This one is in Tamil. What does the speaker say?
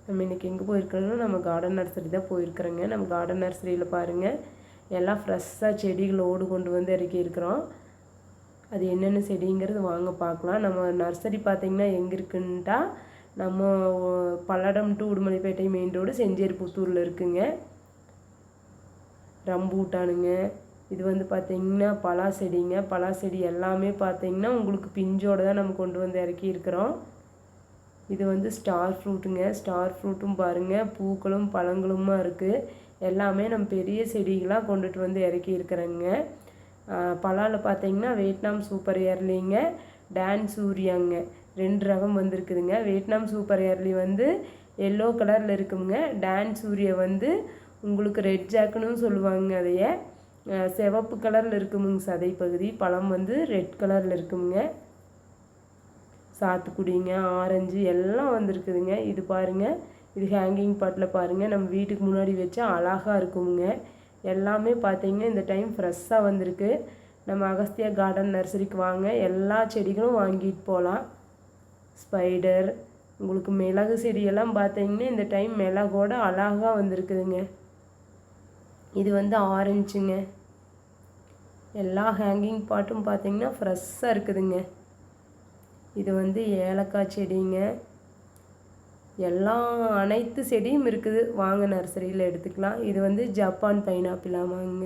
நம்ம இன்றைக்கி எங்கே போயிருக்கிறோன்னா நம்ம கார்டன் நர்சரி தான் போயிருக்கிறோங்க. நம்ம கார்டன் நர்சரியில் பாருங்கள் எல்லாம் ஃப்ரெஷ்ஷாக செடிகளோடு கொண்டு வந்து இறக்கி இருக்கிறோம். அது என்னென்ன செடிங்கிறது வாங்க பார்க்கலாம். நம்ம நர்சரி பார்த்திங்கன்னா எங்கே இருக்குன்ட்டா நம்ம Palladam to Udumalaipettai main road Sencheri புத்தூரில் இருக்குங்க. ரம்பூட்டானுங்க, இது வந்து பார்த்திங்கன்னா பலா செடிங்க. பலா செடி எல்லாமே பார்த்திங்கன்னா உங்களுக்கு பிஞ்சோடு தான் நம்ம கொண்டு வந்து இறக்கி இருக்கிறோம். இது வந்து ஸ்டார் ஃப்ரூட்டுங்க. ஸ்டார் ஃப்ரூட்டும் பாருங்கள் பூக்களும் பழங்களுமா இருக்குது. எல்லாமே நம்ம பெரிய செடிகளாக கொண்டுட்டு வந்து இறக்கி இருக்கிறேங்க. பலாவில் பார்த்திங்கன்னா வியட்நாம் சூப்பர் ஏர்லிங்க, டான் சூரியாங்க, 2 ரகம் வந்துருக்குதுங்க. வியட்நாம் சூப்பர் ஏர்லி வந்து எல்லோ கலரில் இருக்குங்க. டான் சூரியா வந்து உங்களுக்கு ரெட் ஜாக்குன்னு சொல்லுவாங்க. அதைய சிவப்பு கலரில் இருக்குமுங்க சதை பகுதி. பழம் வந்து ரெட் கலரில் இருக்குங்க. சாத்துக்குடிங்க, ஆரஞ்சு எல்லாம் வந்துருக்குதுங்க. இது பாருங்கள், இது ஹேங்கிங் பாட்டில் பாருங்கள், நம்ம வீட்டுக்கு முன்னாடி வச்சா அழகாக இருக்குங்க. எல்லாமே பார்த்திங்கன்னா இந்த டைம் ஃப்ரெஷ்ஷாக வந்திருக்கு. நம்ம அகஸ்தியா கார்டன் நர்சரிக்கு வாங்க, எல்லா செடிகளும் வாங்கிட்டு போகலாம். ஸ்பைடர், உங்களுக்கு மிளகு செடியெல்லாம் பார்த்திங்கன்னா இந்த டைம் மிளகோட அழகாக வந்திருக்குதுங்க. இது வந்து ஆரஞ்சுங்க. எல்லா ஹேங்கிங் பாட்டும் பார்த்திங்கன்னா ஃப்ரெஷ்ஷாக இருக்குதுங்க. இது வந்து ஏலக்காய் செடிங்க. அனைத்து செடியும் இருக்குது. வாங்க நர்சரியில் எடுத்துக்கலாம். இது வந்து ஜப்பான் பைனாப்பிள் ஆமாங்க.